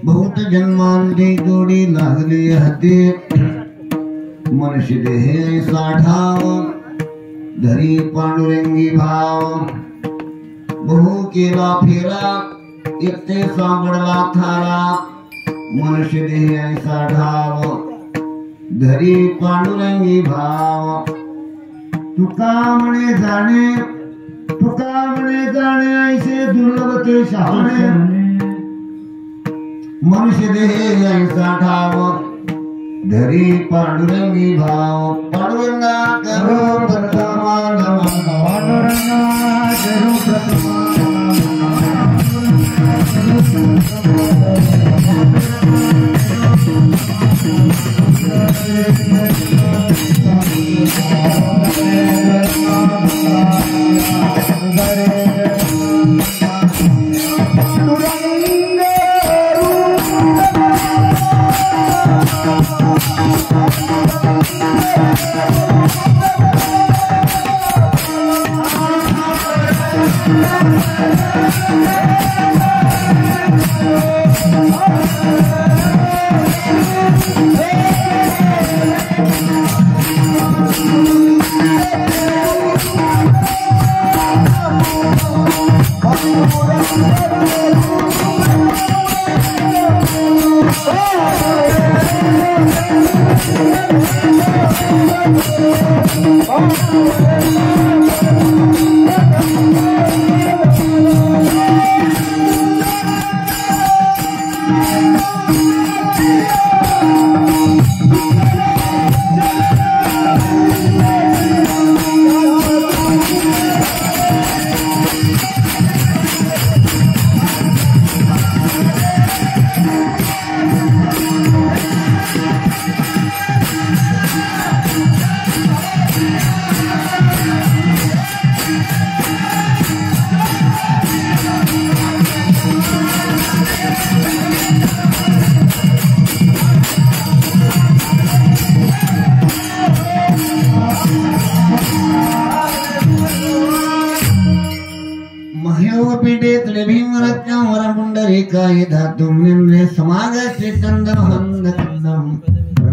बहुत जन्मांते जोडी लागली हाती मनुष्य देह साठाव धरी पांडुरंगी भाव बहु केला फेरा एकटे सापडला थारा मनुष्य देह साठाव धरी पांडुरंगी भाव तुका म्हणे जाणे ऐसे दुर्लभ ते शहाणे मनुष्य देह ऐसा ठाव धरी पांडुरंगी भाव पांडुरंगा करो प्रथमा नमः पांडुरंगा करो प्रथमा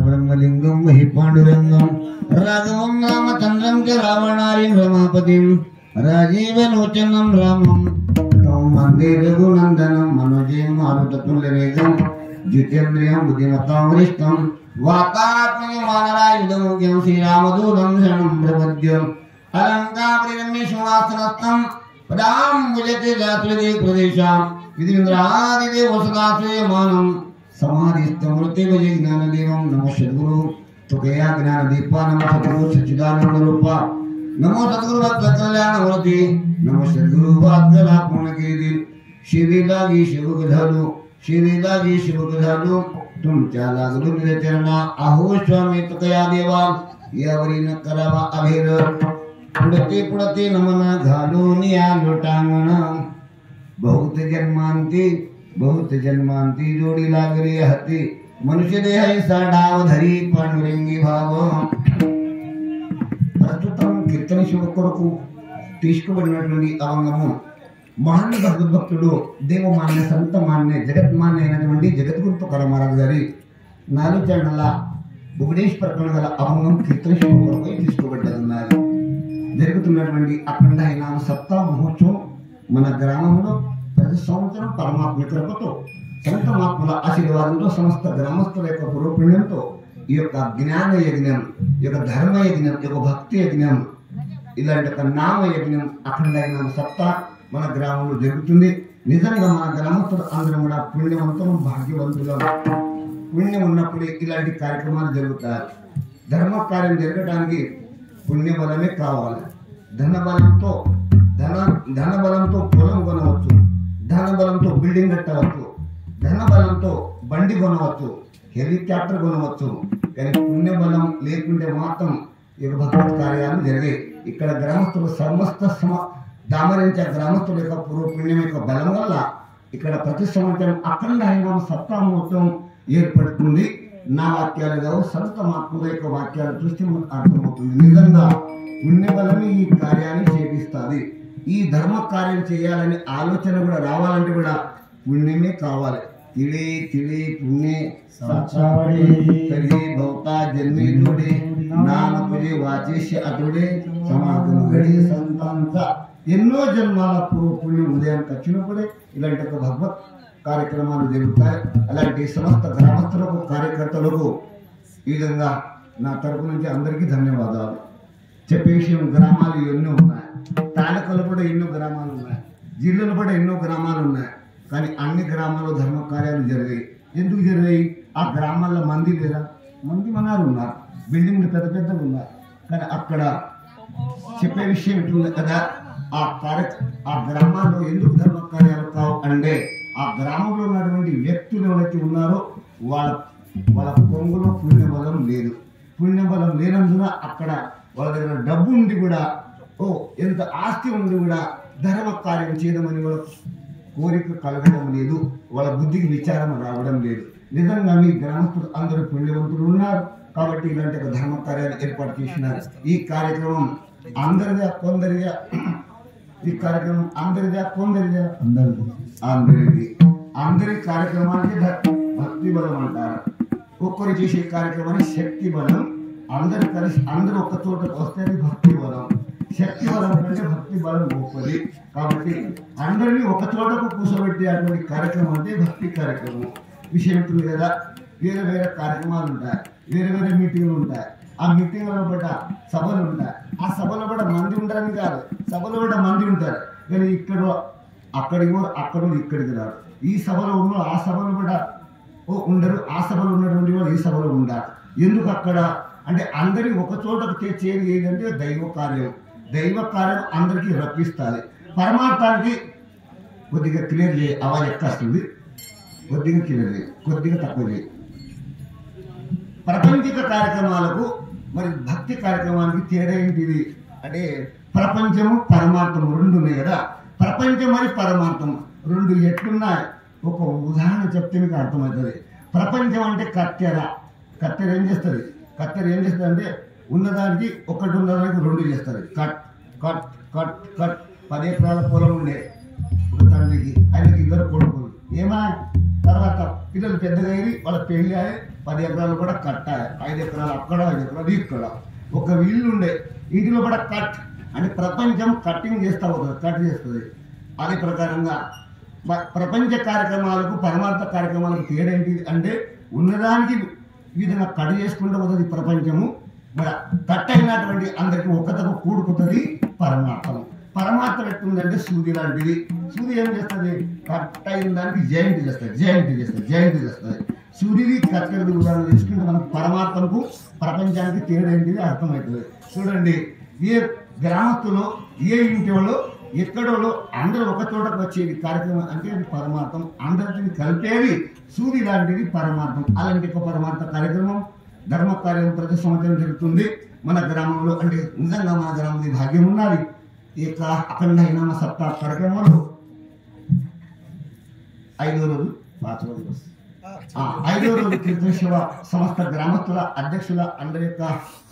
ब्रह्मलिंगम वही पांडुरंगम राघवम रामचंद्रम च रावणारी रमापतिम राजीव लोचनम रामम वंदे रघुनंदनम मनोजयम मारुततुल्यवेगम जितेन्द्रियम बुद्धिमतां वरिष्ठम वातात्मनि मानरायुधमुख्यं श्रीरामदूतं शरणं प्रपद्यम् अलङ्कारिरम्य सुवासनस्थं पदाम्बुजते जातुलदे प्रदेशां विधिन्द्रादिदेव वसुदाश्रयमानं समाधिस्थमूर्तिभजे ज्ञानदेवं नमः सद्गुरु तुकया ज्ञानदीपा नमः सद्गुरु सच्चिदानंद रूपा नमो सद्गुरु भक्त कल्याणमूर्ति नमः सद्गुरु वात्सला पूर्णकीर्ती शिवेलागी शिवक झालो तुमच्या लागलो निरचरणा आहो स्वामी तुकया देवा यावरी न करावा अभेद पुढते नमन घालून या लोटांगण बहुत जन्मांती जोडी लागली हाती मनुष्य देह साडाव धरी पांडुरंगी भाव ప్రస్తుతం కీర్తన శివ కొరకు తీసుకుబడినటువంటి అవంగము మహాన్ భక్తుడు దేవమాన్య సంతమాన్య జగత్మాన్య అయినటువంటి జగద్గురు తుకారాం మహారాజ్ గారి 4 చరణాల ఉపదేశ ప్రకటన గల అవంగం కీర్తన శివ కొరకు తీసుకుబడ్డదన్నారు. జరుగుతున్నటువంటి అఖండ హరినామ సప్తాహ మహోత్సవం మన గ్రామంలో ప్రతి సంవత్సరం పరమాత్మ కృపతో సంత మహాత్ముల ఆశీర్వాదంతో సమస్త గ్రామస్తుల యొక్క పురోపుణ్యంతో ఈ యొక్క జ్ఞాన యజ్ఞం, ఈ యొక్క ధర్మ యజ్ఞం, ఈ యొక్క భక్తి యజ్ఞం, ఇలాంటి ఒక నామ యజ్ఞం అఖండైన సప్తా మన గ్రామంలో జరుగుతుంది. నిజంగా మన గ్రామస్తులు అందరం కూడా పుణ్యవంతులు, భాగ్యవంతులు. పుణ్యం ఉన్నప్పుడే ఇలాంటి కార్యక్రమాలు జరుగుతాయి. ధర్మ కార్యం జరగడానికి పుణ్యబలమే కావాలి. ధనబలంతో ధనబలంతో పొలం కొనవచ్చు, ధనబలంతో బిల్డింగ్ కట్టవచ్చు, ధనబలంతో బండి కొనవచ్చు, హెలికాప్టర్ కొనవచ్చు. కానీ పుణ్యబలం లేకుంటే మాత్రం ఈ భగవత్ కార్యాలు జరిగాయి. ఇక్కడ గ్రామస్తులు సమస్త దామరించే గ్రామస్తుల యొక్క పూర్వపుణ్యం యొక్క బలం వల్ల ఇక్కడ ప్రతి సంవత్సరం అఖండ హైనామ సప్తాహోత్సవం ఏర్పడుతుంది. నా వాక్యాలు కావు, సంత మహాత్ముల యొక్క వాక్యాలు చూస్తే మనకు అర్థమవుతుంది. నిజంగా పుణ్యబలమే ఈ కార్యాన్ని చేపిస్తుంది. ఈ ధర్మ కార్యం చేయాలని ఆలోచన కూడా రావాలంటే కూడా పుణ్యమే కావాలి. తిడే తిడే పుణ్యే భౌతా జన్మే జోడే నామ తుజే వాచేష్య అతుడే సమాగమ గడి సంతాంత. ఎన్నో జన్మాల పూర్వ పుణ్యం ఉదయానికి వచ్చినప్పుడే ఇలాంటి ఒక భగవత్ కార్యక్రమాలు జరుగుతాయి. అలాంటి సమస్త గ్రామస్తులకు కార్యకర్తలకు ఈ విధంగా నా తరపు నుంచి అందరికీ ధన్యవాదాలు. చెప్పే విషయం గ్రామాలు ఎన్నో ఉన్నాయి, తాలూకాలు కూడా ఎన్నో గ్రామాలు ఉన్నాయి, జిల్లాలు కూడా ఎన్నో గ్రామాలు ఉన్నాయి. కానీ అన్ని గ్రామాల్లో ధర్మ కార్యాలు జరిగాయి. ఎందుకు జరిగాయి? ఆ గ్రామాల్లో మంది లేదా? మంది మనాలు ఉన్నారు, బిల్డింగ్లు పెద్ద పెద్దగా ఉన్నారు. కానీ అక్కడ చెప్పే విషయం ఎట్లుంది కదా, ఆ గ్రామాల్లో ఎందుకు ధర్మ కార్యాలు కావు అంటే ఆ గ్రామంలో ఉన్నటువంటి వ్యక్తులు ఎవరైతే ఉన్నారో వాళ్ళ కొంగులో పుణ్యబలం లేదు. పుణ్యబలం లేనందున అక్కడ వాళ్ళ దగ్గర డబ్బు ఉండి కూడా, ఎంత ఆస్తి ఉండి కూడా ధర్మ కార్యం చేయడమని వాళ్ళ కోరిక కలగడం లేదు, వాళ్ళ బుద్ధికి విచారం రావడం లేదు. నిజంగా మీ గ్రామస్తులు అందరూ పుణ్యవంతులు ఉన్నారు కాబట్టి ఇలాంటి ఒక ధర్మ కార్యాలు ఏర్పాటు చేసినారు. ఈ కార్యక్రమం అందరిదా కొందరిదా? ఈ కార్యక్రమం అందరిదా కొందరిదా? అందరిది. అందరి కార్యక్రమానికి భక్తి బలం అంటారు. ఒక్కరు చేసే కార్యక్రమానికి శక్తి బలం. అందరు కలిసి అందరూ ఒక్క చోటకు వస్తే భక్తి బలం. శక్తి బలం కంటే భక్తి బలం గొప్పది. కాబట్టి అందరినీ ఒక చోటకు కూర్చోబెట్టే అటువంటి కార్యక్రమం అంటే భక్తి కార్యక్రమం. విషయం ఉంటుంది కదా, వేరే వేరే కార్యక్రమాలు ఉంటాయి, వేరే వేరే మీటింగ్లు ఉంటాయి. ఆ మీటింగ్లో కూడా సభలు ఉంటాయి. ఆ సభలో కూడా మంది ఉంటారని కాదు, సభలో కూడా మంది ఉంటారు. కానీ ఇక్కడ అక్కడికి ఇక్కడికి రారు. ఈ సభలో ఉన్న ఆ సభలో కూడా ఉండరు, ఆ సభలో ఉన్నటువంటి వాళ్ళు ఈ సభలో ఉండాలి. ఎందుకు అక్కడ అంటే అందరి ఒక చోటకు చేరి ఏదంటే దైవ కార్యం. దైవ కార్యం అందరికీ రప్పిస్తుంది. పరమార్థానికి కొద్దిగా క్లియర్ చేయి, అవ ఎక్కొస్తుంది, కొద్దిగా క్లియర్ చేయి, కొద్దిగా తక్కువ చేయి. ప్రపంచిక కార్యక్రమాలకు మరి భక్తి కార్యక్రమానికి తేడా ఏంటిది అంటే ప్రపంచము పరమార్థము రెండు ఉన్నాయి కదా. ప్రపంచం మరి పరమార్థం రెండు ఎట్లున్నాయి? ఒక ఉదాహరణ చెప్తే మీకు అర్థమవుతుంది. ప్రపంచం అంటే కత్తెర. కత్తెర ఏం చేస్తుంది? కత్తెర ఏం చేస్తుంది అంటే ఉన్నదానికి ఒకటి ఉన్నదానికి రెండు చేస్తుంది. కట్ కట్ కట్ కట్ 10 ఎకరాల పొలం ఉండే ఒక తండ్రికి, ఆయనకి 2 కొడుకులు. ఏమా తర్వాత పిల్లలు పెద్దగా అయ్యి వాళ్ళ పెళ్లి అయ్యి 10 ఎకరాలు కూడా కట్టాలి. 5 ఎకరాలు అక్కడ, 5 ఎకరాలు ఇక్కడ. ఒక ఇల్లు ఉండే, ఇంటిలో కూడా కట్ అంటే ప్రపంచం కట్టింగ్ చేస్తూ ఉంటుంది, కట్ చేస్తుంది. అదే ప్రకారంగా ప్రపంచ కార్యక్రమాలకు పరమార్థ కార్యక్రమాలకు తేడా ఏంటిది అంటే ఉన్నదానికి ఈ విధంగా కట్ చేసుకుంటూ పోతుంది ప్రపంచము. మరి కట్ అయినటువంటి అందరికి ఒక్కతకు కూడుకుతుంది పరమార్థం. పరమార్థం ఎట్లుందంటే సూది లాంటిది. సూది ఏం చేస్తుంది? కట్ అయిన దానికి జాయింట్ చేస్తుంది. సూర్యుడి కత్తెరది ఉదాహరణ తీసుకుంటే మనకు పరమాత్మకు ప్రపంచానికి తేడా ఏంటిది అర్థమవుతుంది. చూడండి, ఏ గ్రామస్తులో ఏ ఇంటి వాళ్ళు ఎక్కడో అందరూ ఒక చోటకు వచ్చేది కార్యక్రమం అంటే అది పరమార్థం. అందరిని కలిపేది సూర్యు లాంటిది పరమార్థం. అలాంటి ఒక పరమార్థ కార్యక్రమం ధర్మ కార్యం ప్రతి సంవత్సరం జరుగుతుంది మన గ్రామంలో. అంటే నిజంగా మన గ్రామంలో భాగ్యం ఉన్నది. ఈ అఖండ హైనామ సప్తాహ కార్యక్రమంలో 5వ రోజు 5వ రోజు కీర్తన శివ సమస్త గ్రామస్తుల అధ్యక్షుల అందరి యొక్క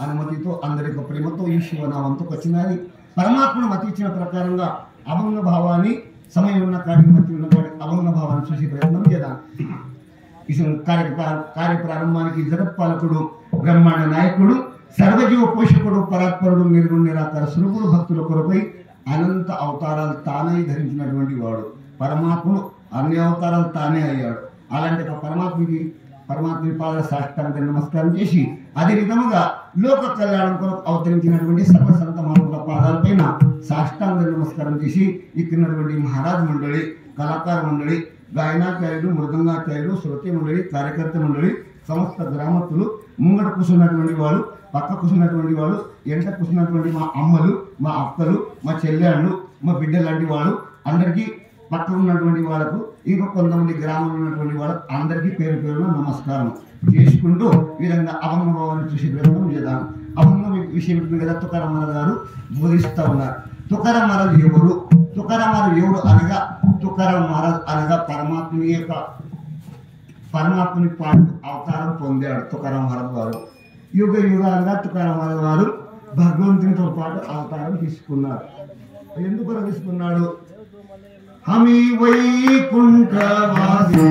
అనుమతితో, అందరి యొక్క ప్రేమతో ఈ శివనామంతో వచ్చినది. పరమాత్మను మతి ఇచ్చిన ప్రకారంగా అభంగ భావాన్ని సమయం ఉన్న కాడికి మతి ఉన్నటువంటి అభంగ భావాన్ని చూసి ప్రయత్నం చేద్దాం. ఈ కార్య ప్రారంభానికి జగత్పాలకుడు, బ్రహ్మాండ నాయకుడు, సర్వజీవ పోషకుడు, పరాత్పరుడు, నిర్గుణ నిరాకార స్వరూపుడు, భక్తుల కొరపై అనంత అవతారాలు తానే ధరించినటువంటి వాడు. పరమాత్ముడు అన్ని అవతారాలు తానే అయ్యాడు. అలాంటి ఒక పరమాత్మ పాద సాష్టాంగ నమస్కారం చేసి అదే విధముగా లోక కళ్యాణం కొరకు అవతరించినటువంటి సర్వసంత మహాత్ముల పాదాలపైన సాష్టాంగ నమస్కారం చేసి ఇక్కడున్నటువంటి మహారాజ్ మండలి, కళాకార మండలి, గాయనాచార్యులు, మృదంగాచార్యులు, శృతి మండలి, కార్యకర్త మండలి, సమస్త గ్రామస్తులు ముంగట కూర్చున్నటువంటి వాళ్ళు, పక్క కూర్చున్నటువంటి వాళ్ళు, వెంట కూర్చున్నటువంటి మా అమ్మలు, మా అక్కలు, మా చెల్లెళ్ళు, మా బిడ్డలు లాంటి వాళ్ళు అందరికీ, పక్కన ఉన్నటువంటి వాళ్ళకు, ఇంకా కొంతమంది గ్రామంలో ఉన్నటువంటి వాళ్ళకు అందరికీ పేరు పేరున నమస్కారం చేసుకుంటూ ఈ విధంగా అభంగ భావాన్ని చూసి ప్రయత్నం చేద్దాం. అభంగ విషయం కదా తుకారాం మహారాజ్ గారు బోధిస్తూ ఉన్నారు. తుకారాం మహారాజ్ ఎవరు? తుకారాం మహారాజ్ ఎవరు అనగా, తుకారాం మహారాజ్ అనగా పరమాత్మని పాటు అవతారం పొందాడు తుకారాం మహారాజ్ గారు. యుగ యుగాలుగా తుకారాం మహారాజ్ గారు భగవంతునితో పాటు అవతారం తీసుకున్నారు. ఎందుకు తీసుకున్నాడు? హమి వైకుంఠవాసి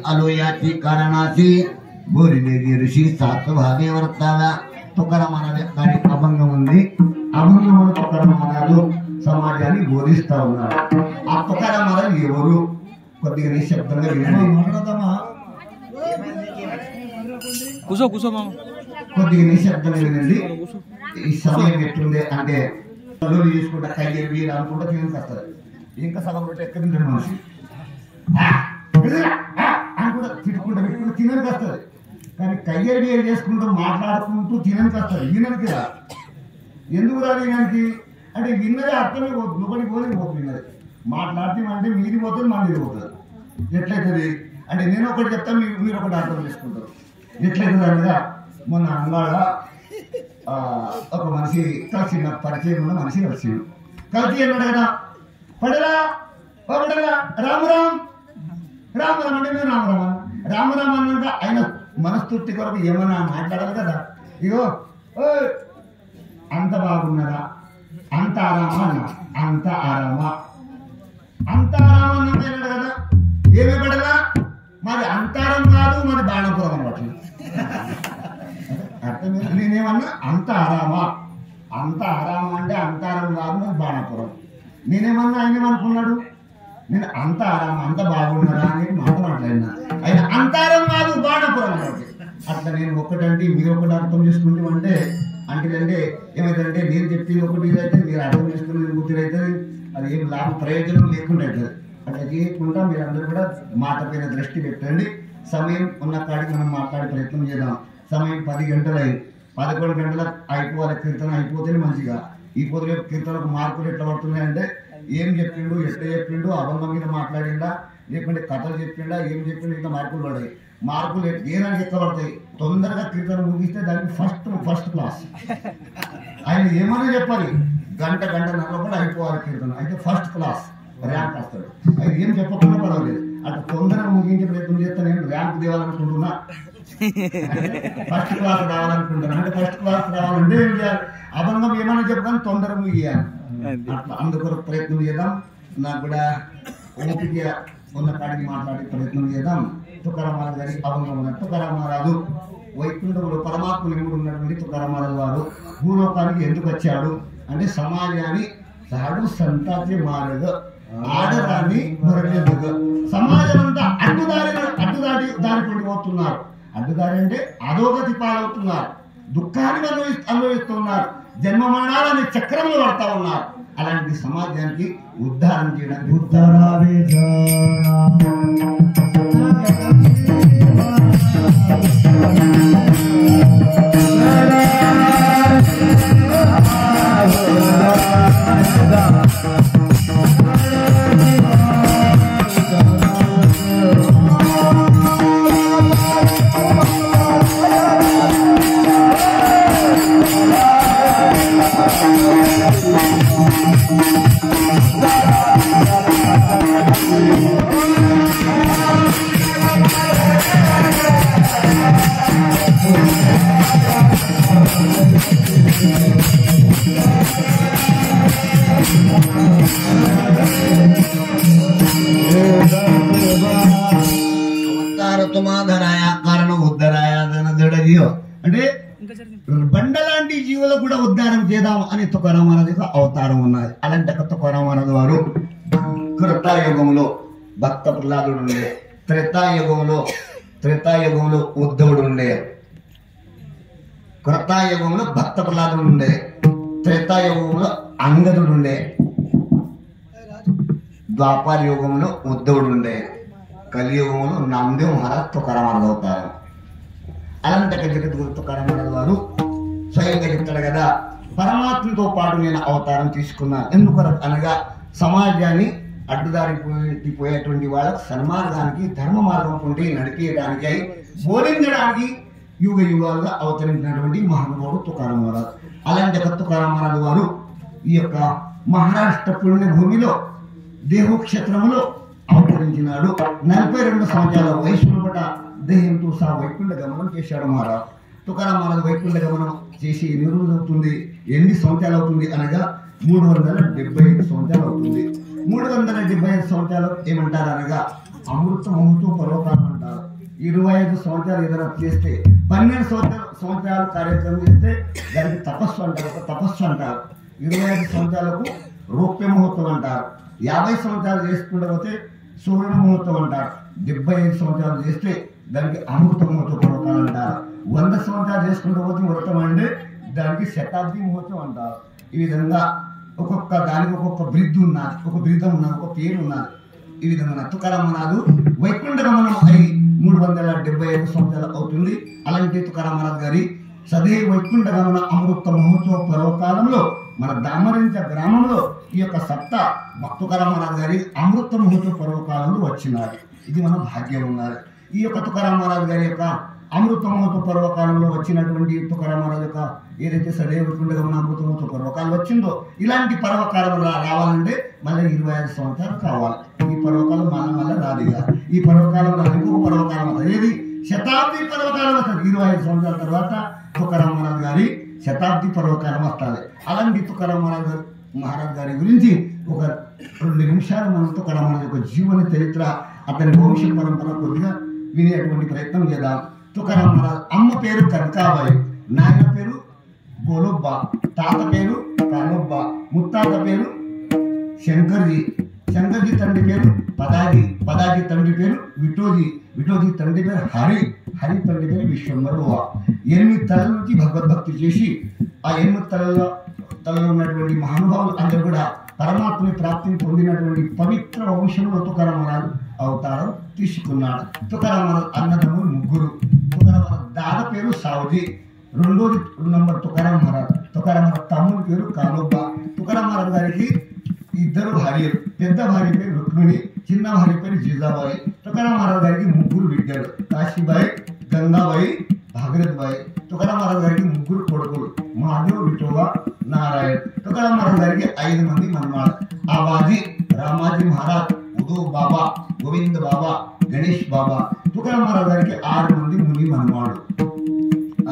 अलोयाची कारणाची बोरिलेली ऋषी सात भागे वर्ताव्या. तुकाराम महाराज गाडी अभंग ఉంది. అభంగంలో తుకారాం మహారాజు సమాజాన్ని బోధిస్తా ఉన్నారు. ఆ తుకారాం మహారాజు ఎవరు? కొద్దిగా నిశ్శబ్దంగా వినండి. కొద్దిగా నిశ్శబ్దంగా వినండి. ఈ సమయం ఎట్లుంది అంటే తీసుకుంటా కయ్యి వీరు అనుకుంటా తినకి వస్తుంది. ఇంకా సగం పెట్టి ఎక్కడ తింటాడు మనిషి కూడా తిట్టుకుంటూ పెట్టుకుంటూ తిననికి వస్తుంది. కానీ కయ్యర్ బియ్యం చేసుకుంటూ మాట్లాడుకుంటూ తిననికి వస్తుంది. విననికి రా. ఎందుకు రాదు వినడానికి అంటే విన్నదే అర్థమే పోతుంది. లోపలికి పోలేదు పోతుంది. విన్నది మాట్లాడితే అంటే మీది పోతుంది, మన మీద పోతుంది. ఎట్లయితుంది అంటే నేను ఒకటి చెప్తాను, మీరు ఒకటి అర్థం చేసుకుంటారు. ఎట్లయితుంది అనగా మొన్న అంగాళ ఒక మనిషి కలిసి నాకు పరిచయం ఉన్న మనిషి కలిసిండు. కలిసి అన్నాడు కదా, పడరా పడరా రామురామ్ రామరామ్ అంటే మేము రామరామ రామరామ అన్నాక ఆయన మనస్తృప్తి కొరకు ఏమన్నా మాట్లాడాలి కదా. ఇగో అంత బాగున్నారా, అంత ఆరామా అన్న, అంత ఆరామా అంత ఆరామా అన్నాడు కదా. ఏమి పడదా మాది అంతారం కాదు, మాది బాణపురం అనమాట. అర్థం నేనేమన్నా అంత ఆరామా, అంత ఆరామా అంటే అంతారం కాదు, మాది బాణపురం. నేనేమన్నా ఆయన ఏమనుకున్నాడు, నేను అంత ఆరామా అంత బాగున్నారా అని మాట్లాడినా. ఆయన అంతారం కాదు బాణపురం అన్నది. అట్లా నేను ఒకటంటే మీరు ఒకటి అర్థం చేసుకుంటూ అంటే ఏమైందంటే నేను చెప్పింది ఒకటి ఇదైతే మీరు అర్థం చేసుకునేది ఇంకొకటి అవుతుంది. అది ఏం లాభ ప్రయోజనం లేకుండా అవుతుంది. అట్లా చేయకుండా మీరు అందరూ కూడా మాట పైన దృష్టి పెట్టండి. సమయం ఉన్న కాడికి మనం మాట్లాడే ప్రయత్నం చేద్దాం. సమయం 10 గంటలు అయింది. 11 గంటలకు అయిపోవాలి కీర్తన. అయిపోతేనే మంచిగా. ఈ పొద్దు కీర్తనకు మార్కులు ఎట్లా పడుతున్నాయంటే ఏం చెప్పిండు, ఎట్లా చెప్పిండు, అభంగం మీద మాట్లాడిండా లేకుంటే కథలు చెప్పిండా, ఏం చెప్పిండు, ఇట్లా మార్కులు పడాయి. మార్కులు ఏనాడు ఎక్కడ పడతాయి? తొందరగా కీర్తన ముగిస్తే దానికి ఫస్ట్ క్లాస్. ఆయన ఏమన్నా చెప్పాలి, గంటన్నర కూడా అయిపోవాలి కీర్తన. అయితే ఫస్ట్ క్లాస్ ర్యాంక్ వస్తాడు. ఆయన ఏం చెప్పకుండా పర్వాలేదు. అట్లా తొందరగా ముగించే ప్రయత్నం చేస్తే నేను ర్యాంక్ తేవాలనుకుంటున్నా, ఫస్ట్ క్లాస్ రావాలనుకుంటున్నా. అంటే ఫస్ట్ క్లాస్ రావాలంటే ఏం చేయాలి? అభంగం ఏమన్నా చెప్పగానే తొందరగా ముగియాలి. అట్లా అందుకొరకు ప్రయత్నం చేద్దాం. నాకు కూడా ఓపిక ఉన్న కాడికి మాట్లాడే ప్రయత్నం చేద్దాం. తుకారాం మహారాజ్ గారి అభంగం ఉన్న తుకారాం మహారాజు వైకుంఠంలో పరమాత్మ నిముడు ఉన్నటువంటి తుకారాం మహారాజ్ వారు భూలోకానికి ఎందుకు వచ్చాడు అంటే సమాజాన్ని సాడు సంతాతి మారదు ఆడదాన్ని మరలేదు. సమాజం అంతా అడ్డుదారి పడిపోతున్నారు. అడ్డుదారి అంటే అధోగతి పాలవుతున్నారు, దుఃఖాన్ని అనుభవిస్తున్నారు, జన్మ మరణాలని చక్రంలో పడతా ఉన్నారు. అలాంటి సమాజానికి ఉద్ధారం చేయడానికి అంటే బండలాంటి జీవులకు కూడా ఉద్ధారం చేద్దాం అని తుకారాం అనేది అవతారం ఉన్నది. అలాంటి తుకారాం అనేది వారు కృతాయుగంలో భక్త ప్రహ్లాదుడు ఉండే, త్రేతాయుగంలో ఉద్ధవుడు ఉండే, కృతాయుగంలో భక్త ప్రహ్లాదుడు ఉండే, త్రేతాయుగంలో అంగదుడు ఉండే, ద్వాపర యుగంలో ఉద్ధవుడు ఉండే, కలియుగంలో నామదేవ్ మహారాజ్ తుకారాం అనేది అవుతారు. అలాంటి జగద్గురు తుకారాం అనేది వారు స్వయంగా చెప్తాడు కదా, పరమాత్మతో పాటు నేను అవతారం తీసుకున్నాను. ఎందుకొరకు అనగా సమాజాన్ని అడ్డుదారిపోయేటువంటి వాళ్ళకు సన్మార్గానికి, ధర్మ మార్గం పొంటి నడిపేయడానికి, బోధించడానికి యుగ యుగాలుగా అవతరించినటువంటి మహానుభావుడు తుకారాం మహారాజ్. అలాంటి తుకారాం మహారాజ్ వారు ఈ యొక్క మహారాష్ట్ర పుణ్య భూమిలో దేవక్షేత్రంలో అవతరించినాడు. 42 సంవత్సరాల వయసులో కూడా దేహంతో సహా వైకుంఠ గమనం చేశాడు మహారాజ్. తుకారాం మహారాజ్ వైకుంఠ గమనం చేసి ఎన్ని రోజులు అవుతుంది, ఎన్ని సంవత్సరాలు అవుతుంది అనగా 375 సంవత్సరాలు అవుతుంది. 375 సంవత్సరాలు ఏమంటారు అనగా అమృత మహోత్సవ పర్వకాలం అంటారు. 25 సంవత్సరాలు ఏదైనా చేస్తే, 12 సంవత్సరాలు కార్యక్రమం చేస్తే దానికి తపస్సు అంటారు, తపస్సు అంటారు. 25 సంవత్సరాలకు రౌప్య ముహూర్తం అంటారు. 50 సంవత్సరాలు చేసుకుంటూ పోతే సువర్ణ ముహూర్తం అంటారు. 75 సంవత్సరాలు చేస్తే దానికి అమృత ముహూర్తం పర్వకాలం అంటారు. 100 సంవత్సరాలు చేసుకుంటూ పోతే వ్రతం అంటే దానికి శతాబ్ది ముహూర్తం అంటారు. ఈ విధంగా ఒక్కొక్క దానికి ఒక్కొక్క బ్రిడ్జ్ ఉన్నది, ఒక బ్రిద్దం ఉన్నది, ఒక పేరు ఉన్నది. ఈ విధంగా తుకారాం మహారాజు వైకుంఠ గమనం అయి 375 సంవత్సరాలు అవుతుంది. అలాంటి తుకారాం మహారాజ్ గారి సదే వైకుంఠ గమన అమృత మహోత్సవ పర్వకాలంలో మన దామరించ గ్రామంలో ఈ యొక్క సప్త తుకారాం మహారాజ్ గారి అమృత మహోత్సవ పర్వకాలంలో వచ్చినారు. ఇది మన భాగ్యం ఉన్నది. ఈ యొక్క తుకారాం మహారాజ్ గారి యొక్క అమృత మహోత్సవ పర్వకాలంలో వచ్చినటువంటి తుకారాం మహారాజ్ యొక్క ఏదైతే సదే వైకుంఠ గమన అమృత మహోత్సవ పర్వకాలం వచ్చిందో, ఇలాంటి పర్వకాలం రావాలంటే మళ్ళీ 25 సంవత్సరాలు కావాలి. ఈ పర్వకాలం మళ్ళీ రాదుగా. ఈ పర్వకాలం ఇంకొక పర్వకాలం అవుతుంది, ఏది శతాబ్ది పర్వకాలం వస్తుంది. 25 సంవత్సరాల తర్వాత తుకారాం మహారాజ్ గారి శతాబ్ది పర్వకాలం వస్తుంది. అలాంటి తుకారాం మహారాజ్ గారి గురించి ఒక 2 నిమిషాలు మనం తుకారాం మహారాజ్ యొక్క జీవన చరిత్ర, అతని వంశ పరంపర కొద్దిగా వినేటువంటి ప్రయత్నం చేద్దాం. తుకారాం మహారాజ్ అమ్మ పేరు కనకాబాయి, నాయన పేరు గోలోబ్బా, తాత పేరు కాలోబ్బా, ముత్తాత పేరు శంకర్జీ తండ్రి పేరు పదాజీ తండ్రి పేరు విఠోజీ తండ్రి పేరు హరి తండ్రి పేరు విశ్వంబరువ. 8 తలల నుంచి భగవద్భక్తి చేసి ఆ 8 తలలో ఉన్నటువంటి మహానుభావులు అందరూ కూడా పరమాత్మని ప్రాప్తిని పొందినటువంటి పవిత్ర వంశంలో తుకారాం మహారాజ్ అవతారం తీసుకున్నాడు. తుకారాం మహారాజ్ అన్నదమ్ములు 3. తుకారాం మహారాజ్ దాద పేరు సావుజీ, 2వ నంబర్ తుకారాం మహారాజ్ తమ్ముని పేరు కాలోబ్బా. తుకారాం మహారాజ్ గారికి 2 భార్యలు, పెద్ద భార్య పేరు రుక్మిణి, చిన్న భార్య పేరు జీజాబాయి. తుకారాం మహారాజ్ గారికి 3 బిడ్డలు, కాశీబాయి, గంగాబాయి, భాగరథ్బాయి. తుకారాం మహారాజ్ గారికి 3 కొడుకులు, మాధవ్, విఠోబా, నారాయణ్. తుకారాం మహారాజ్ గారికి 5 మంది మనవాళ్ళు, ఆబాజీ, రామాజీ మహారాజ్, ఉదో బాబా, గోవింద్ బాబా, గణేష్ బాబా. తుకారాం మహారాజ్ గారికి 6 మంది ముని మనవాళ్ళు,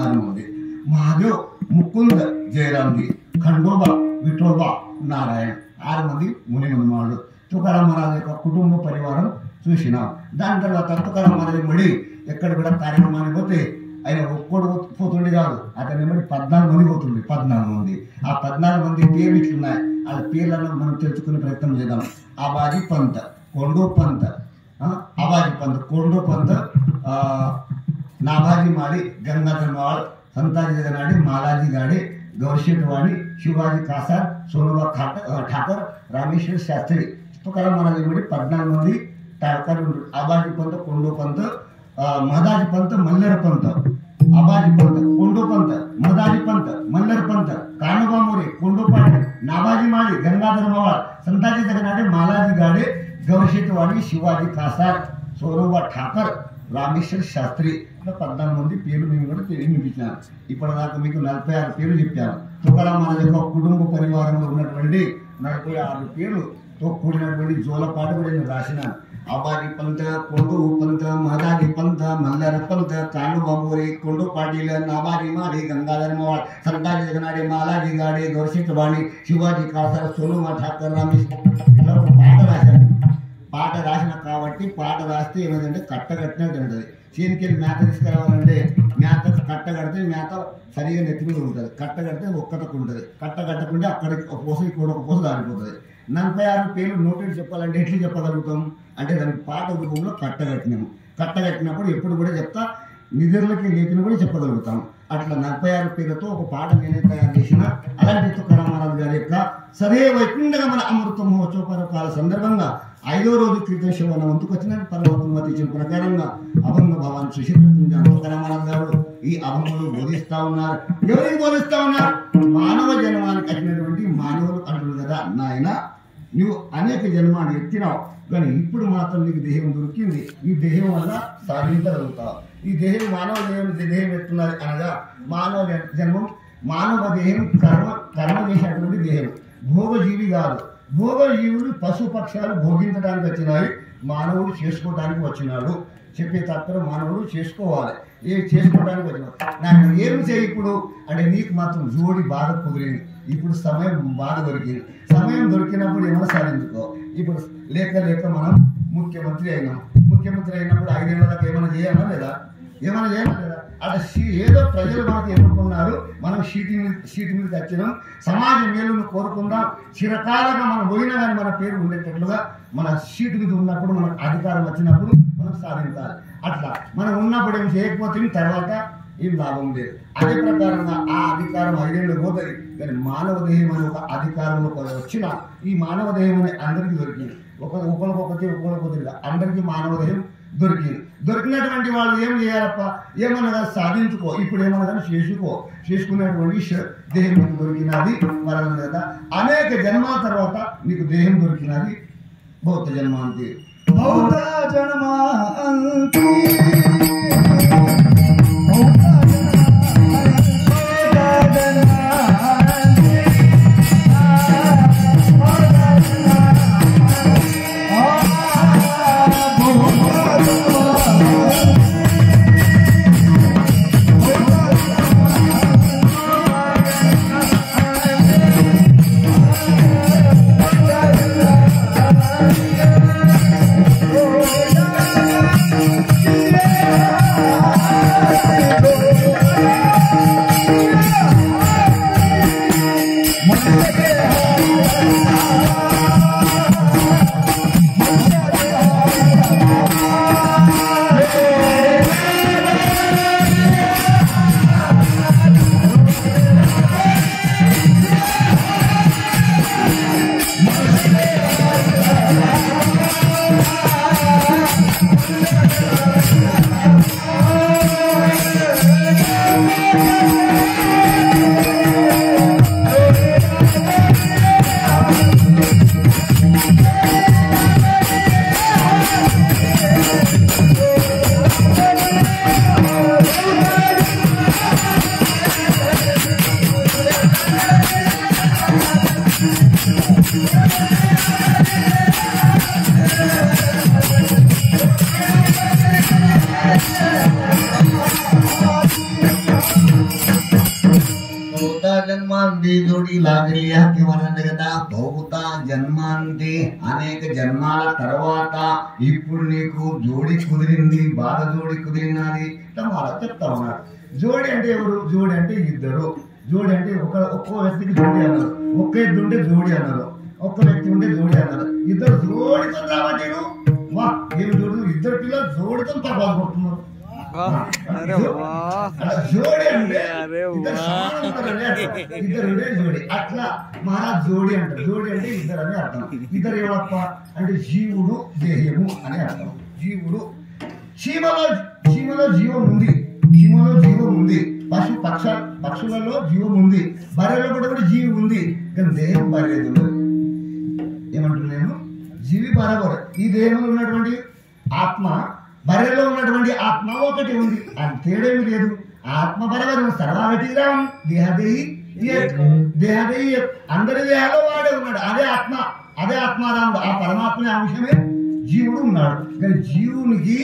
6 మంది. మహాదేవ్, ముకుంద్, జయరామ్జీ, ఖండోబా, విఠోబా, నారాయణ్, 6 మంది ముని మనవాళ్ళు. తుకారాం మహారాజ్ యొక్క కుటుంబ పరివారం చూసినాం. దాని తర్వాత తుకారాం మహారాజ్ మళ్ళీ ఎక్కడ కూడా కార్యక్రమానికి పోతే ఆయన ఒక్కడు పోతుండే కాదు, అతని వెంబడి 14 మంది పోతుండే. 14 మంది. ఆ 14 మంది పేర్లు ఇట్లున్నాయి. ఆ పేర్లను మనం తెలుసుకునే ప్రయత్నం చేద్దాం. ఆబాజీ పంత, కొండో పంత, आबाजी पंत, कोंडो पंत, नाभाजी माड़ी, गंगाधर माड़, संताजी जगनाड़ी, मालाजी गाड़े, गौरशेठवाणी, शिवाजी कासार, सोनोबा ठाकर, रामेश्वर शास्त्री, तुकाराम महाराज एवढे 14 मंदी टाळकर. आबाजी पंत, कोंडो पंत, महदाजी पंत, मल्हार पंत, आबाजी पंत, कोंडो पंत, महदाजी पंत, मल्हार पंत, कानोबा मोरे, कोंडो पाटील, नाभाजी माळी, गंगाधर माळ, संताजी जगनाडे, मालाजी गाडे, गौरशेठवाणी, शिवाजी कासार, सोनोबा ठाकर, రామేశ్వర శాస్త్రి. 14 మంది పేర్లు మేము కూడా వినిపించాను. ఇప్పటిదాకా మీకు 46 పేర్లు చెప్పాను. తుకారాం మహారాజ్ యొక్క కుటుంబ పరివారంలో ఉన్నటువంటి 46 పేర్లుతో కూడినటువంటి జోలపాట కూడా నేను రాసినాను. आबाजी पंत, कोंडो पंत, महदाजी पंत, मल्हार पंत, कानोबा मोरे, कोंडो पाटील, नाभाजी माळी, गंगाधर माळ, संताजी जगनाडे, मालाजी गाडे, गौरशेठवाणी, शिवाजी कासार, सोनोबा ठाकर, रामेश्वर. ఇట్లా ఒక పాట రాశాను. పాట రాసిన కాబట్టి పాట రాస్తే ఏమైందంటే కట్టగట్టినట్టు ఉంటుంది. చేతికెళ్ళి మేత తీసుకురావాలంటే మేత కట్టగడితే మేత సరిగా నెత్తి మీద ఉంటుంది. కట్టగడితే ఒక్కటకు ఉంటుంది. కట్టగట్టకుంటే అక్కడికి ఒక పూస ఇక్కడ ఒక పూస దారిపోతుంది. 46 పేర్లు నోటెడ్ చెప్పాలంటే ఎట్లా చెప్పగలుగుతాం అంటే దానికి పాట రూపంలో కట్టగట్టినాము. కట్టగట్టినప్పుడు ఎప్పుడు కూడా చెప్తా, నిధులకి లేపిన కూడా చెప్పగలుగుతాం. అట్లా 46 పేర్లతో ఒక పాట నేనే తయారు చేసిన. అలాంటి తుకారాం మహారాజ్ గారి యొక్క సదే వైకుంఠగమన అమృత మహోత్సవ పర్వకాల సందర్భంగా 5వ రోజు కీర్తన శివ వంతుకు వచ్చిన పర్వతమతి ఇచ్చిన ప్రకారంగా అభంగ భవాన్ సుశీల తుకారాం మహారాజ్ గారు ఈ అభంగులు బోధిస్తా ఉన్నారు. ఎవరికి బోధిస్తా ఉన్నారు? మానవ జన్మానికి వచ్చినటువంటి మానవులు అంటున్నారు కదా, నాయన నువ్వు అనేక జన్మాలు ఎత్తినావు, కానీ ఇప్పుడు మాత్రం నీకు దేహం దొరికింది. ఈ దేహం వల్ల సాధించగలుగుతావు. ఈ దేహం మానవ దేహం ఎత్తున్నది అనగా మానవ జన్మం, మానవ దేహం కర్మ చేసేటువంటి దేహం. భోగజీవి కాదు. భోగజీవులు పశు పక్షాలు భోగించడానికి వచ్చినాయి, మానవుడు చేసుకోవడానికి వచ్చినాడు. చెప్పే తత్వం మానవుడు చేసుకోవాలి. చేసుకోవడానికి వచ్చినాడు. నాకు ఏం చేయి ఇప్పుడు అంటే నీకు మాత్రం జోడి బాగా కుదిరింది. ఇప్పుడు సమయం బాగా దొరికింది. సమయం దొరికినప్పుడు ఏమైనా సాధించుకో. ఇప్పుడు లేక మనం ముఖ్యమంత్రి అయినాం. ముఖ్యమంత్రి అయినప్పుడు 5 ఏళ్ళ దాకా ఏమైనా చేయాలా లేదా? ఏమైనా చేయాలా లేదా? అలా ఏదో ప్రజలు మనకు ఎన్నుకున్నారు, మనం సీటు మీదకి వచ్చినాం. సమాజ మేలును కోరుకుందాం. చిరకాలంగా మనం పోయినా కానీ మన పేరు ఉండేటట్లుగా మన సీటు మీద ఉన్నప్పుడు మనకు అధికారం వచ్చినప్పుడు మనం సాధించాలి. అట్లా మనం ఉన్నప్పుడు ఏం చేయకపోతే తర్వాత ఏం లాభం లేదు. అదే ప్రకారంగా ఆ అధికారం 5 ఏళ్ళు పోతుంది. కానీ మానవ దేహం అనే ఒక అధికారంలో వచ్చిన ఈ మానవ దేహం అనే అందరికీ దొరికింది. ఒకరికొకరికి అందరికీ మానవ దేహం దొరికింది. దొరికినటువంటి వాళ్ళు ఏం చేయాలప్ప, ఏమన్నా సాధించుకో. ఇప్పుడు ఏమన్నా చేసుకునేటువంటి దేహం మీకు దొరికినది వరం కదా. అనేక జన్మాల తర్వాత నీకు దేహం దొరికినది బౌద్ధ జన్మ అంతే. బౌద్ధ జన్మ जोड़ी लागली కదా. భౌత జన్మాంతి అనేక జన్మాల తర్వాత ఇప్పుడు నీకు జోడి కుదిరింది, బాగా జోడి కుదిరినది. ఇట్లా మహారాజ్ చెప్తా ఉన్నాడు. జోడి అంటే ఎవరు? జోడి అంటే ఇద్దరు. జోడి అంటే ఒక్కో వ్యక్తికి జోడి అన్నారు, ఒక్క ఎద్దు ఉంటే జోడి అన్నారు, ఒక్క వ్యక్తి ఉంటే జోడి అన్నారు. ఇద్దరు జోడితో రావట్లేదు. వా ఏమి జోడి, ఇద్దరు పిల్లలు జోడితో తపాలు కొడుతున్నారు. జోడి అంటే ఇద్దరు జోడి, అట్లా మహారాజ్ జోడి అంటారు. జోడి అంటే ఇద్దరు అని అర్థం. ఇద్దరు ఏమప్ప అంటే జీవుడు దేహము అని అర్థం. జీవుడు చీమలో జీవం ఉంది, చీమలో జీవం ఉంది, పక్షులలో జీవం ఉంది, బర్రెలో కూడా జీవి ఉంది, కానీ దేహం బర్రెదు. ఏమంటున్నాను? జీవి బరబరు. ఈ దేహంలో ఉన్నటువంటి ఆత్మ, బర్రెలో ఉన్నటువంటి ఆత్మ ఒకటి ఉంది, అది తేడేమి లేదు. ఆత్మ బరబరు సర్వాగతిరాం దేహదేహి దేహదేహి, అందరి దేహాల్లో వాడే ఉన్నాడు. అదే ఆత్మారాముడు. ఆ పరమాత్మ అంశమే జీవుడు ఉన్నాడు. కానీ జీవునికి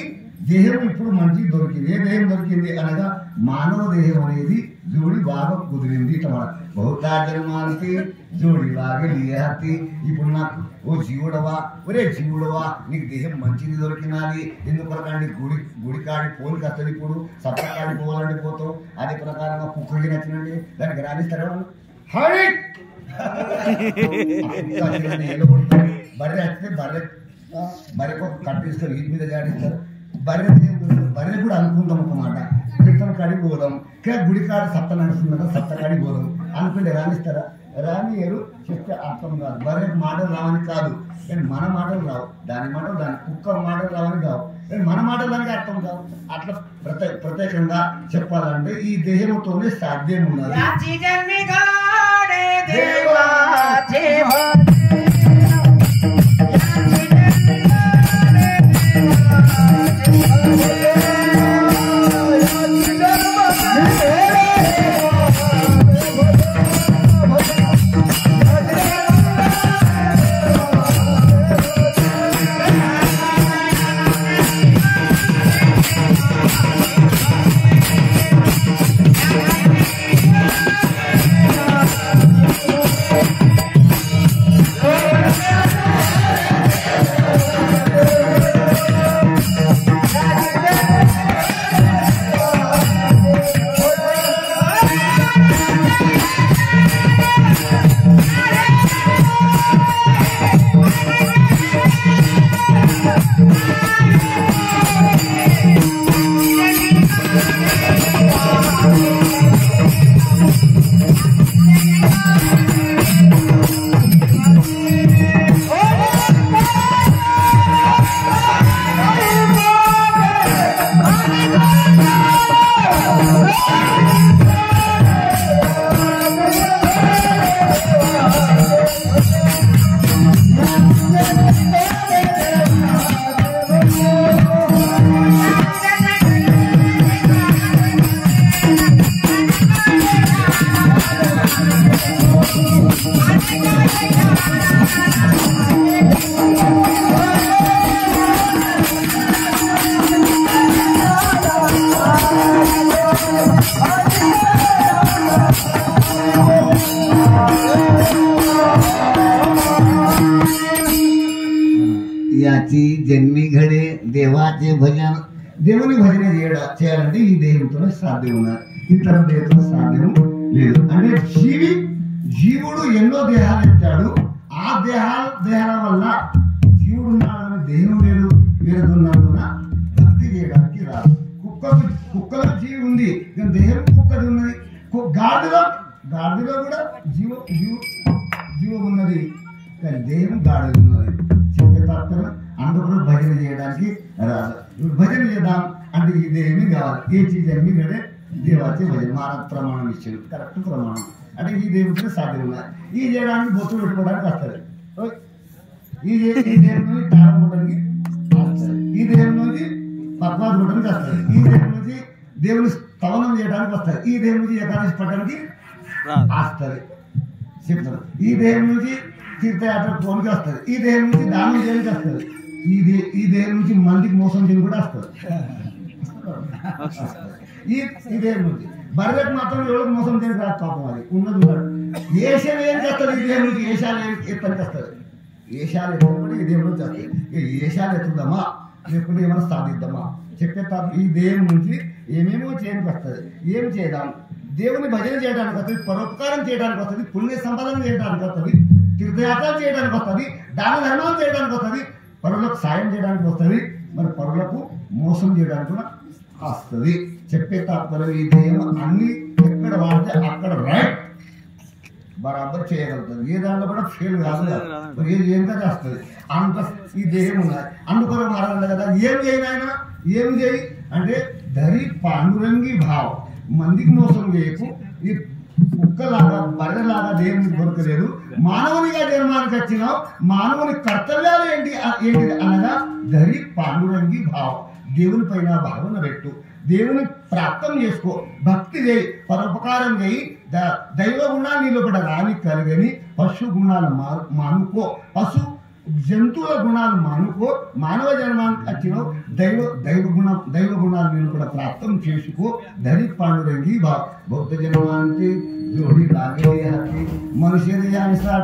దేహం ఇప్పుడు మంచి దొరికింది. ఏ దేహం దొరికింది అనగా మానవ దేహం అనేది జోడి బాగా కుదిరింది. బహుతా జన్మానికి జోడి బాగా లియాతి. ఇప్పుడు నాకు ఓ జీవుడవా, ఒరే జీవుడవా, నీకు దేహం మంచిది దొరికినది. ఎందుకంటే గుడికాడి పోలికి వస్తుంది. ఇప్పుడు సప్తకాడి పోవాలంటే పోతావు. అదే ప్రకారంగా కుక్కడికి నచ్చినండి దానికి రాణిస్తారా? హరి బర్రె వస్తే బర్రెకు కట్టిస్తారు, ఇంటి మీద జాడిస్తారు. బర్రె కూడా అనుకుందాం అన్నమాట. కీర్తన కాడికి పోదాం, గుడికాడ సప్త నడుస్తుందా, సప్త కాడికి పోదాం అనుకుంటే రాణిస్తారా? రానియరు. చెప్తే అర్థం కాదు. బర్రెకి మాటలు రావని కాదు, కానీ మన మాటలు రావు. దాని మాటలు కుక్క మాటలు రావని కావు, కానీ మన మాటలు దానికి అర్థం కావు. అట్లా ప్రత్యేకంగా చెప్పాలంటే ఈ దేహంతోనే సాధ్యం ఉన్నది. याची जन्मी घडे देवाचे भजन. దేవుని భజన చేయాలంటే ఈ దేహంతోనే సాధ్యం ఉన్నది, ఇతర దేహంతో సాధ్యం లేదు. అంటే జీవుడు ఎన్నో దేహాలు ఎత్తాడు. ఆ దేహాల వల్ల జీవుడు ఉన్నాడని దేహం వేరుదున్నందున భక్తి చేయడానికి రాదు. కుక్కలో జీవి ఉంది, కానీ దేహం కుక్కది ఉన్నది. గాడిలో కూడా జీవం ఉన్నది, కానీ దేహం గాడిద ఉన్నది. చెప్పే తాత్పర్యం అందరూ భజన చేయడానికి రాదు. భజన చేద్దాం అంటే ఈ దేహమే కావాలి. ఏ చీజ్ అన్ని గడే దేవాచే భజన మానవ ప్రమాణం ఇచ్చారు, కరెక్ట్ ప్రమాణం. అంటే ఈ దేవుడితో సాధ్యం ఉన్నది. ఈ చేయడానికి బొత్తు పెట్టుకోవడానికి వస్తుంది. ఈ దేహం నుంచి తాళం కొట్టడానికి వస్తుంది, ఈ దేహం నుంచి పద్మాలు కొట్టడానికి వస్తుంది, ఈ దేహం నుంచి దేవుని స్తవనం చేయడానికి వస్తుంది, ఈ దేహం నుంచి ఏకాదశి పట్టడానికి వస్తుంది చెప్తారు. ఈ దేహం నుంచి తీర్థయాత్ర పోనికి వస్తుంది, ఈ దేహం నుంచి దానం చేయడానికి వస్తుంది, ఈ దేహం నుంచి మందికి మోసం చేయడం కూడా వస్తుంది. ఈ దేహం నుంచి బర్రెకు మాత్రం ఎవరికి మోసం చేయడానికి రాదు. పాపం అది ఉన్నది ఉన్నాడు. ఏషాలు ఏం చేస్తుంది? ఈ దేహం నుంచి ఏషాలు ఎత్తనికి వస్తుంది. ఏషాలు ఎత్తని కూడా ఈ దేహం నుంచి వస్తుంది. ఏషాలు ఎత్తుదామా లేకుంటే ఏమైనా సాధిద్దామా చెప్పే ఈ దేహం నుంచి ఏమేమో చేయడానికి వస్తుంది. ఏం చేద్దాం? దేవుని భజన చేయడానికి వస్తుంది, పరోపకారం చేయడానికి వస్తుంది, పుణ్య సంపాదన చేయడానికి వస్తుంది, తీర్థయాత్రలు చేయడానికి వస్తుంది, దాన ధర్మాలు చేయడానికి వస్తుంది, పరులకు సాయం చేయడానికి వస్తుంది, మరి పరులకు మోసం చేయడానికి కూడా వస్తుంది. చెప్పే తాత్పర్యం ఈ దేహం అన్ని ఎక్కడ వాడితే అక్కడ రైట్ బరాబర్ చేయగలుగుతుంది. ఏ దాంట్లో కూడా ఫెయిల్ కాదు, ఏది ఏంటో చేస్తుంది. అంత ఈ దేహం ఉన్నది. అందుకొర మారాలి కదా, ఏం చేయనైనా ఏం చేయి అంటే ధరి పాండురంగి భావం. మందికి మోసం చేయకు. ఈ కుక్కలాగా బర్రెలాగా దేవునికి దొరకలేదు. మానవునిగా జన్మానికి వచ్చినావు. మానవుని కర్తవ్యాలు ఏంటి అనగా ధరి పాండురంగి భావం. దేవుని పైన భావన పెట్టు, దేవుని ప్రాప్తం చేసుకో, భక్తి చేయి, పరోపకారం చేయి. దైవ గుణాలు నీలో కూడా రాని కలిగని పశు గుణాలు మానుకో, జంతువుల గుణాలు మానుకో. మానవ జన్మానికి వచ్చిన దైవ గుణాలు నేను కూడా ప్రాప్తం చేసుకో. ధరి పాండురంగి భావ. బౌద్ధ జన్మానికి जोड़ी लागे हाथी मनुष्य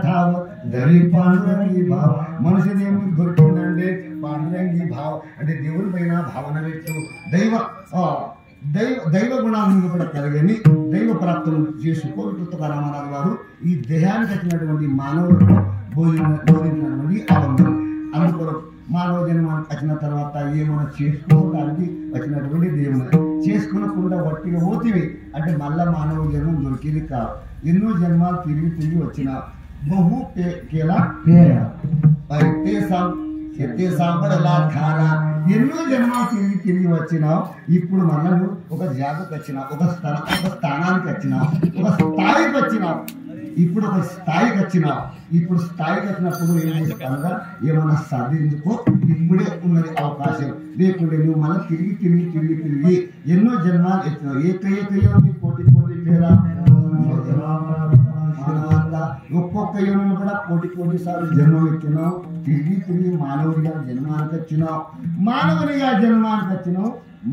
ठाव धरी पांडुरंगी भाव. मनुष्य దేవునికి దొరికిందంటే పాండురంగి భావం అంటే దేవుని పైన భావన పెట్టు. దైవ గుణాలను కూడా కలిగని దైవ ప్రాప్తం చేసుకో. తుకారామరాజు గారు ఈ దేహానికి వచ్చినటువంటి మానవులకు బోధించినటువంటి అవంతం. అందుకొరకు మానవ జన్మానికి వచ్చిన తర్వాత ఏమైనా చేసుకోవడానికి వచ్చినటువంటి దేవుని చేసుకునకుండా వట్టిగా పోతివి అంటే మళ్ళా మానవ జన్మం దొరికేది కాదు. ఎన్నో జన్మాలు తిరిగి వచ్చిన బహు కేలా ఎన్నో జన్మాలు తిరిగి వచ్చినావు. ఇప్పుడు మళ్ళా నువ్వు ఒక జాగకు వచ్చినావు, ఒక స్థానానికి వచ్చినావు, ఒక స్థాయికి వచ్చినావు. ఇప్పుడు ఒక స్థాయికి వచ్చినావు. ఇప్పుడు స్థాయికి వచ్చినప్పుడు ఏం చేస్తానుగా ఏమన్నా సాధించుకో. ఇప్పుడే ఉన్నది అవకాశం. లేకుంటే నువ్వు మళ్ళీ తిరిగి ఎన్నో జన్మాలు ఎత్తినావు. ఏకయ్యో కోటి పేరా ఒక్కొక్క యోనిలో కూడా కోటి సార్లు జన్మం ఎత్తినావు. తిరిగి మానవుడిగా జన్మానికి వచ్చినావు.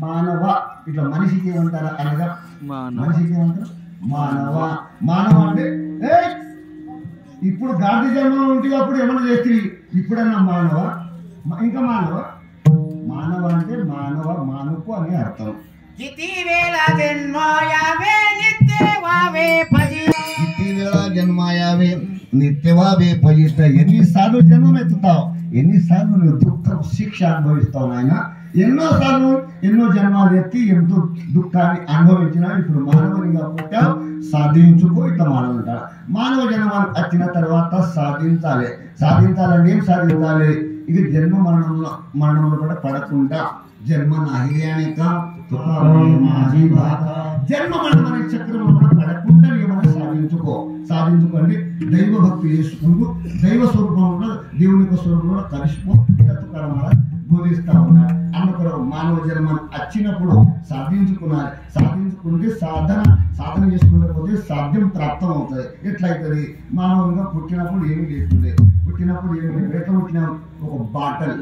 మానవ ఇట్లా మనిషికి ఏమంటారా అనగా మనిషికి ఏమంటారు మానవ అంటే ఇప్పుడు గాంధీ జన్మలో ఉంటే అప్పుడు ఏమన్నా చేస్తే ఇప్పుడన్నా ఇంకా మానవ అంటే మానుకు అని అర్థం. జన్మాయావే నిత్యవావే భజిత. ఎన్నిసార్లు జన్మం ఎత్తుతావు, ఎన్నిసార్లు నువ్వు దుఃఖం శిక్ష అనుభవిస్తావు నాయన. ఎన్నో జన్మాలు ఎత్తి ఎంతో దుఃఖాన్ని అనుభవించినా ఇప్పుడు మానవునిగా పుట్టావు. సాధించుకో. ఇట్లా మానవుంటారు. మానవ జన్మానికి వచ్చిన తర్వాత సాధించాలంటే ఏం సాధించాలి? ఇక జన్మ మరణంలో కూడా పడకుండా జన్మ నాహిర్యానిక జన్మ మరణం అనే చక్రంలో కూడా పడకుండా ఏమైనా సాధించుకోండి. దైవ భక్తి చేసుకుంటూ దైవ స్వరూపంలో దేవుని యొక్క స్వరూపంలో కలిసిపో. బోధిస్తా ఉన్నారు. అందుకు మానవ జన్మం వచ్చినప్పుడు సాధించుకుంటే సాధన చేసుకుంటే పోతే సాధ్యం ప్రాప్తం అవుతుంది. ఎట్లయితుంది? మానవునిగా పుట్టినప్పుడు ఏమి లేకుండే. ఎట్లా పుట్టినా ఒక బాటల్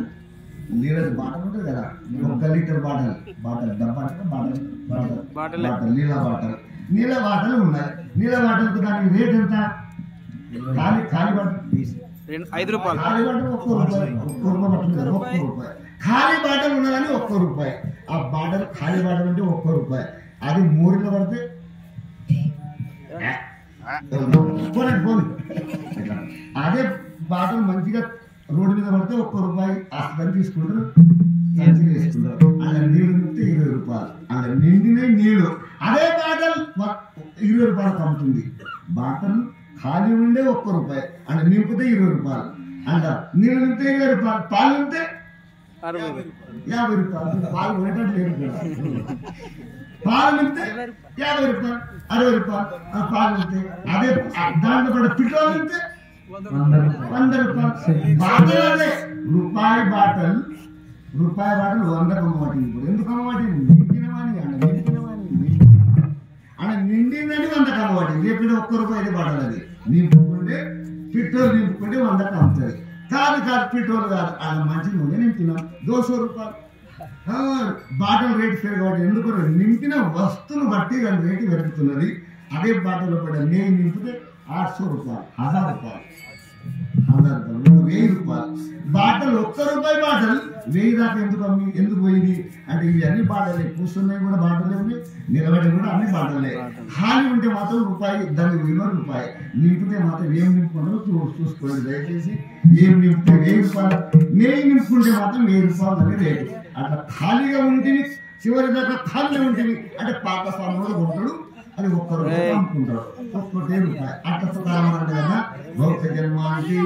నీళ్ళ బాటల్ ఉంటుంది కదా, 1 లీటర్ బాటల్ డబ్బా నీళ్ళ బాటలు ఉన్నాయి. నీళ్ళ బాటలకు దానికి రేట్ ఎంత? ఖాళీ బాటల్ 5 రూపాయలు. ఖాళీ బాటలు ఒక్క రూపాయి. ఖాళీ బాటలు ఉన్నదని ₹1. ఆ బాటలు ఖాళీ బాటలు అంటే ₹1. అది మూరిలో పడితే అదే బాటలు మంచిగా రోడ్డు మీద పడితే ₹1 ఆస్తి తీసుకుంటారు, వేసుకుంటారు. అలా నీళ్లు నింపితే ₹20. అలా నిండిన నీళ్లు అదే బాటలు ₹20 అమ్ముతుంది. బాటలు ఖాళీ ఉండే ₹1, అలా నింపితే ₹20. అంట నీళ్ళు నింపితే ₹20, పాలు నింపితే ₹50. పాలు కొనేటట్టు లేదు. పాలు నింపితే ₹50, ₹60 పాలు నింపితే. అదే దాంట్లో పడే పెట్రోల్ నింపితే ₹100. బాటలు అదే రూపాయి బాటలు 100 అమ్మబట్టింది. ఇప్పుడు ఎందుకు అమ్మబట్టింది? నిండినవాని నిండిందని 100 అమ్మబట్టింది. ఎప్పుడు ₹1 బాటలు అది నింపుకుంటే పెట్రోల్ నింపుకుంటే 100 అమ్ముతుంది. కాదు పెట్రోల్ కాదు, అది మంచి నూనె నింపినాం ₹200. బాటల్ రేటు పెరగబట్టి ఎందుకు? నింపిన వస్తువును బట్టి దాని రేటు పెరుగుతున్నది. అదే బాటలో పడే నేను నింపితే ₹800, ₹1000, ₹1000, ₹1000, ₹1000. బాటలు ₹1 బాటలు వెయ్యి దాకా ఎందుకు పోయింది అంటే ఇవి అన్ని బాటలే, కూర్చున్నాయి కూడా బాటలే ఉన్నాయి, నిలబడి కూడా అన్ని బాటలే. ఖాళీ ఉంటే మాత్రం రూపాయి, దాని విలువ రూపాయి. నింపితే మాత్రం ఏం నింపుకుంటారో చూసుకోండి దయచేసి. ఏం నింపితే 1000 రూపాయలు, నెయ్యి నింపుకుంటే మాత్రం 1000 రూపాయలు అని రేటు. అట్లా ఖాళీగా ఉంటుంది, చివరి దాకా ఖాళీగా ఉంటుంది అంటే పాత స్వామి ఉంటాడు, అది ఒక్కరు అమ్ముకుంటారు, ఒక్కటే రూపాయి. అట్లా సుఖారం అంటే కదా భౌతిక జన్మానికి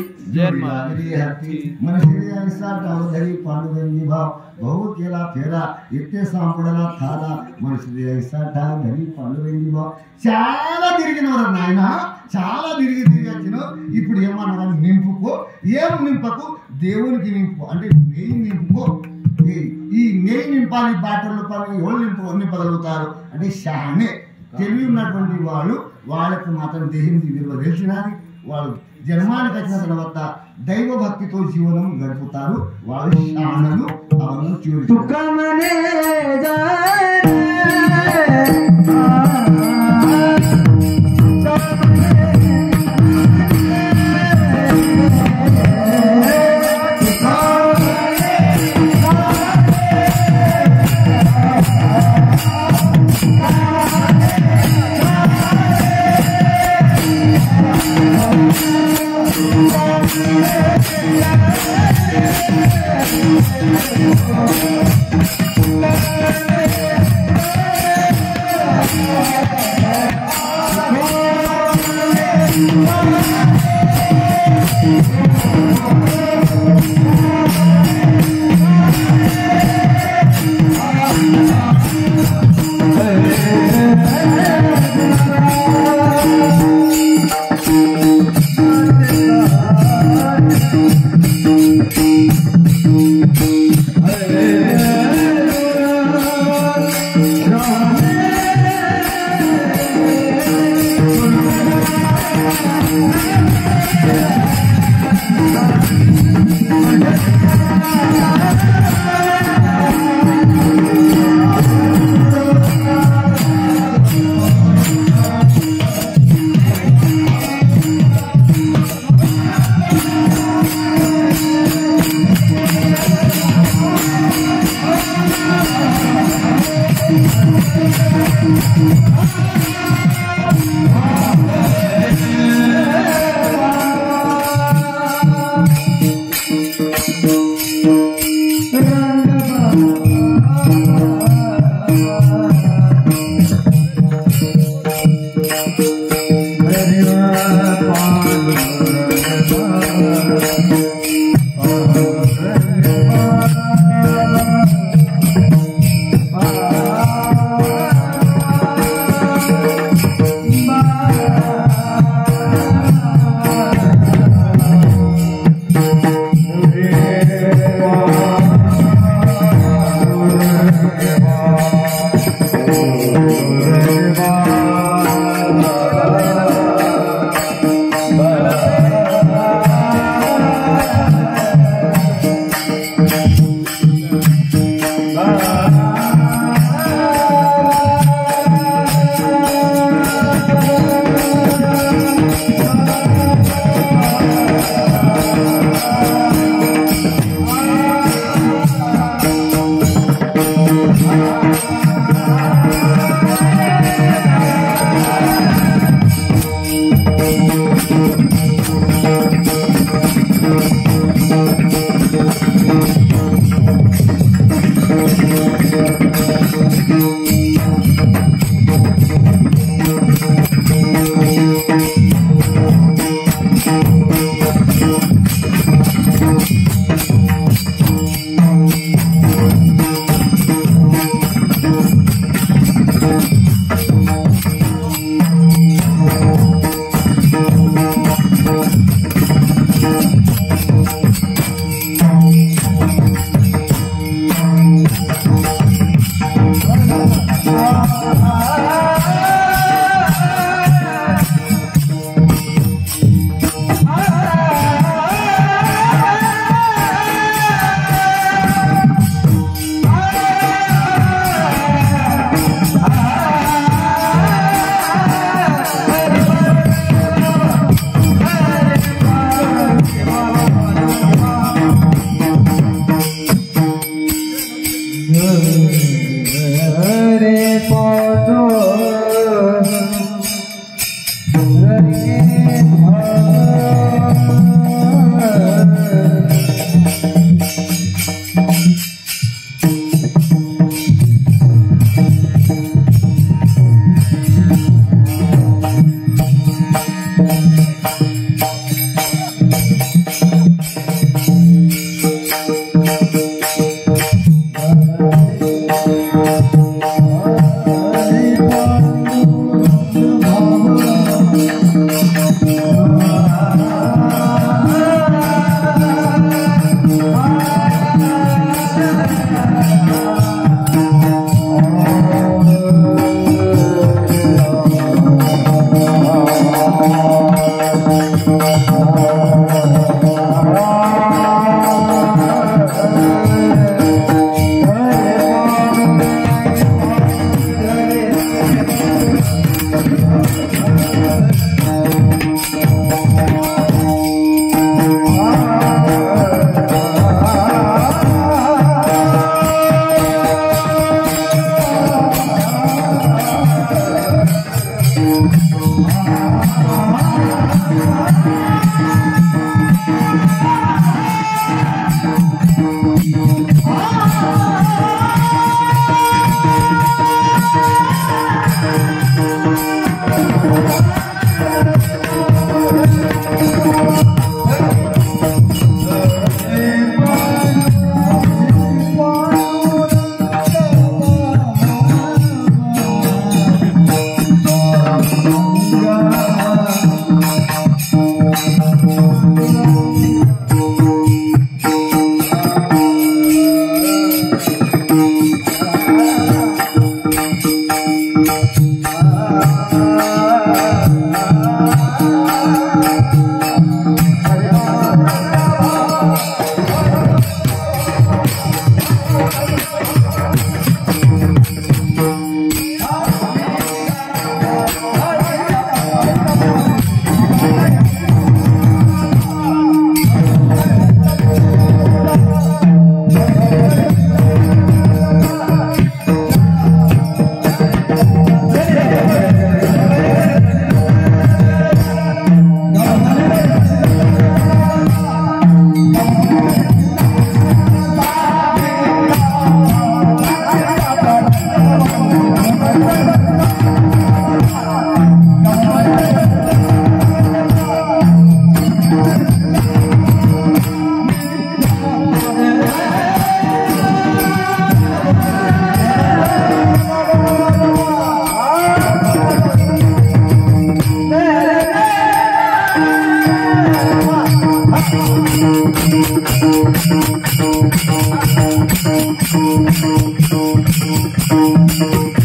मनुष्य ऐसा धरी पांडुरंगी भाव बहु केला फेरा इतने सांपडला थाला मनुष्य ऐसा धरी पांडुरंगी भाव. చాలా తిరిగినవరా నాయన, చాలా తిరిగి వచ్చిన. ఇప్పుడు ఏమన్నా నింపుకో, ఏం నింపకు, దేవునికి నింపు అంటే నెయ్యి నింపుకో. ఈ నెయ్యి నింపాలి, బాటలు పని ఎవరు నింపగలుగుతారు అంటే షానే తెలివి ఉన్నటువంటి వాళ్ళు, వాళ్ళకి మాత్రం దేహం విలువ తెలిసినది. వాళ్ళు జన్మానికి వచ్చిన తర్వాత దైవ భక్తితో జీవనం గడుపుతారు. వాళ్ళు శానలు అవను చూడు. Run Thank you.